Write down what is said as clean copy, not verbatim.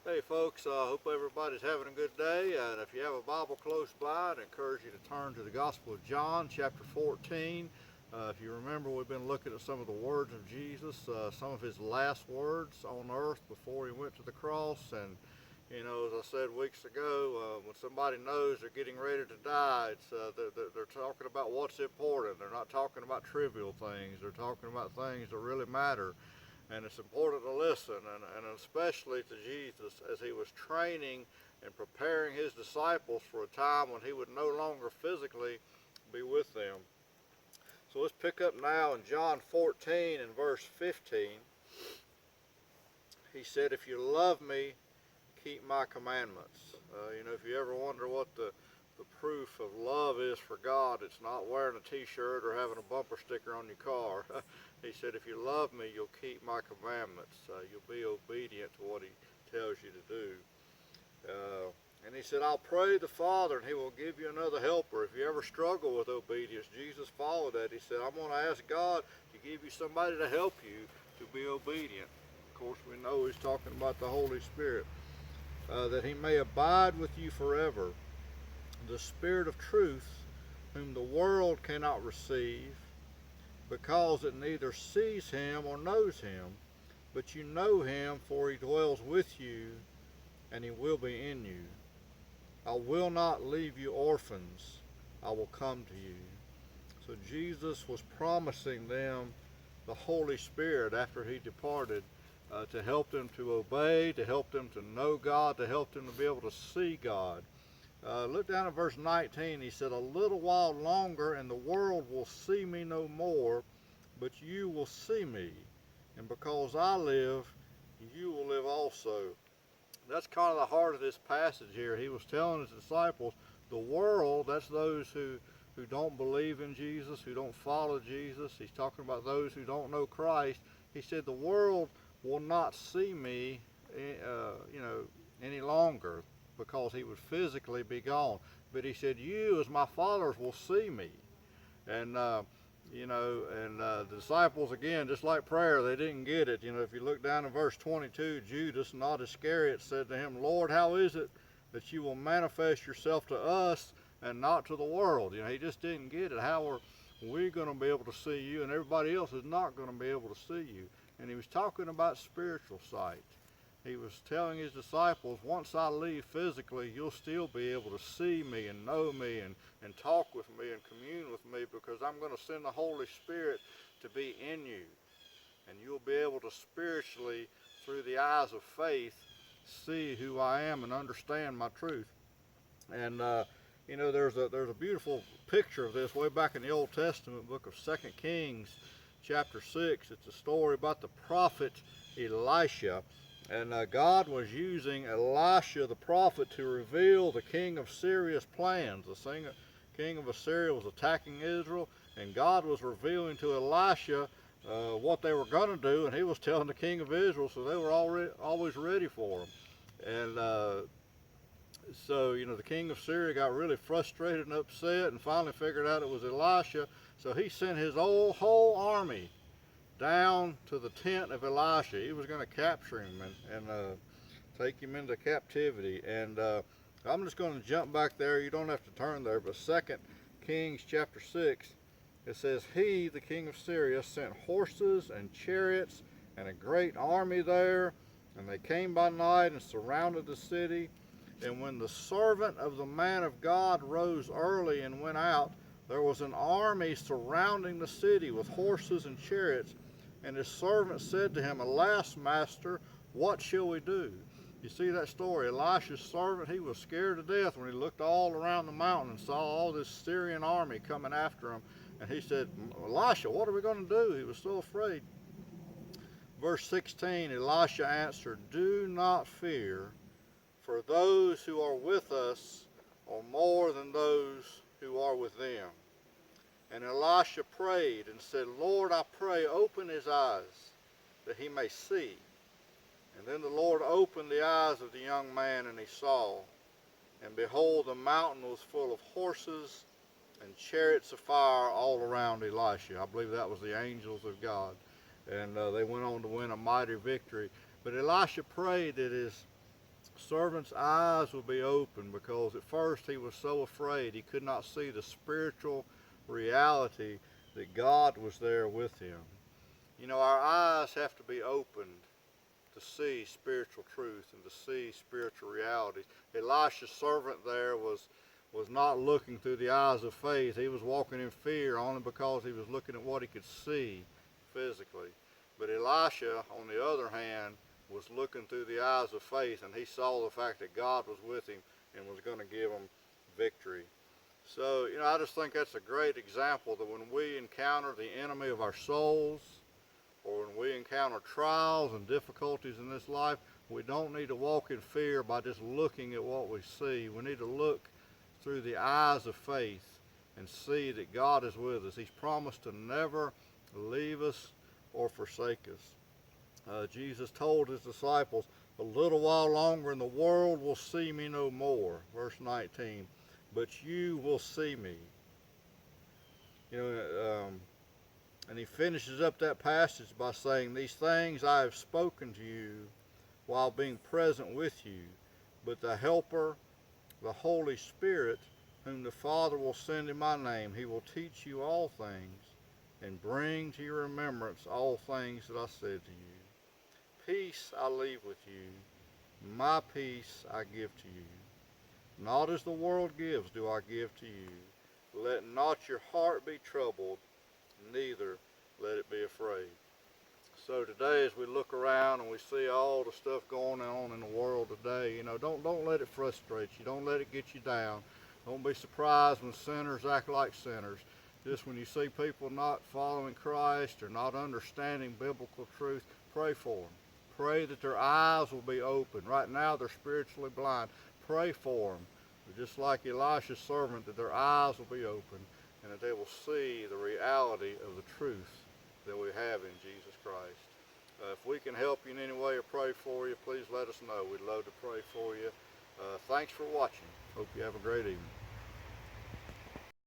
Hey folks, hope everybody's having a good day. And if you have a Bible close by, I'd encourage you to turn to the Gospel of John, chapter 14. If you remember, we've been looking at some of the words of Jesus, some of his last words on earth before he went to the cross. And, as I said weeks ago, when somebody knows they're getting ready to die, they're talking about what's important. They're not talking about trivial things. They're talking about things that really matter. And it's important to listen, and especially to Jesus as he was training and preparing his disciples for a time when he would no longer physically be with them. So let's pick up now in John 14 and verse 15. He said, "If you love me, keep my commandments." If you ever wonder what the proof of love is for God, it's not wearing a t-shirt or having a bumper sticker on your car. He said, if you love me, you'll keep my commandments. You'll be obedient to what he tells you to do. And he said, I'll pray the Father, and he will give you another helper. If you ever struggle with obedience, Jesus followed that. He said, I'm going to ask God to give you somebody to help you to be obedient. Of course, we know he's talking about the Holy Spirit. That he may abide with you forever. The Spirit of truth, whom the world cannot receive, because it neither sees him or knows him, but you know him, for he dwells with you, and he will be in you. I will not leave you orphans, I will come to you. So Jesus was promising them the Holy Spirit after he departed, to help them to obey, to help them to know God, to help them to be able to see God. Look down at verse 19. He said, a little while longer and the world will see me no more, but you will see me. And because I live, you will live also. That's kind of the heart of this passage here. He was telling his disciples, the world, that's those who don't believe in Jesus, who don't follow Jesus. He's talking about those who don't know Christ. He said, the world will not see me, any longer, because he would physically be gone. But he said, you as my followers will see me. And, the disciples, again, just like prayer, they didn't get it. If you look down in verse 22, Judas, not Iscariot, said to him, Lord, how is it that you will manifest yourself to us and not to the world? He just didn't get it. How are we going to be able to see you and everybody else is not going to be able to see you? And he was talking about spiritual sight. He was telling his disciples, once I leave physically, you'll still be able to see me and know me and talk with me and commune with me, because I'm going to send the Holy Spirit to be in you. And you'll be able to spiritually, through the eyes of faith, see who I am and understand my truth. And, there's a beautiful picture of this way back in the Old Testament book of 2 Kings, chapter 6. It's a story about the prophet Elisha. And God was using Elisha the prophet to reveal the king of Syria's plans. The king of Assyria was attacking Israel, and God was revealing to Elisha what they were going to do, and he was telling the king of Israel, so they were always ready for him. And so the king of Syria got really frustrated and upset, and finally figured out it was Elisha. So he sent his whole army down to the tent of Elisha. He was going to capture him and take him into captivity. And I'm just going to jump back there. You don't have to turn there, but 2 Kings chapter 6, it says, he, the king of Syria, sent horses and chariots and a great army there, and they came by night and surrounded the city. And when the servant of the man of God rose early and went out, there was an army surrounding the city with horses and chariots. And his servant said to him, alas, master, what shall we do? You see that story. Elisha's servant, he was scared to death when he looked all around the mountain and saw all this Syrian army coming after him. And he said, Elisha, what are we going to do? He was so afraid. Verse 16, Elisha answered, do not fear, for those who are with us are more than those who are with them. And Elisha prayed and said, Lord, I pray, open his eyes, that he may see. And then the Lord opened the eyes of the young man, and he saw. And behold, the mountain was full of horses and chariots of fire all around Elisha. I believe that was the angels of God. And they went on to win a mighty victory. But Elisha prayed that servant's eyes will be open, because at first he was so afraid he could not see the spiritual reality that God was there with him. You know, our eyes have to be opened to see spiritual truth and to see spiritual realities. Elisha's servant there was not looking through the eyes of faith. He was walking in fear only because he was looking at what he could see physically. But Elisha, on the other hand, was looking through the eyes of faith, and he saw the fact that God was with him and was going to give him victory. So, you know, I just think that's a great example that when we encounter the enemy of our souls, or when we encounter trials and difficulties in this life, we don't need to walk in fear by just looking at what we see. We need to look through the eyes of faith and see that God is with us. He's promised to never leave us or forsake us. Jesus told his disciples, "A little while longer and the world will see me no more." Verse 19, "But you will see me." You know, and he finishes up that passage by saying, "These things I have spoken to you while being present with you, but the Helper, the Holy Spirit, whom the Father will send in my name, he will teach you all things and bring to your remembrance all things that I said to you. Peace I leave with you, my peace I give to you. Not as the world gives do I give to you. Let not your heart be troubled, neither let it be afraid." So today, as we look around and we see all the stuff going on in the world today, you know, don't let it frustrate you. Don't let it get you down. Don't be surprised when sinners act like sinners. Just when you see people not following Christ or not understanding biblical truth, pray for them. Pray that their eyes will be open. Right now, they're spiritually blind. Pray for them, just like Elisha's servant, that their eyes will be open and that they will see the reality of the truth that we have in Jesus Christ. If we can help you in any way or pray for you, please let us know. We'd love to pray for you. Thanks for watching. Hope you have a great evening.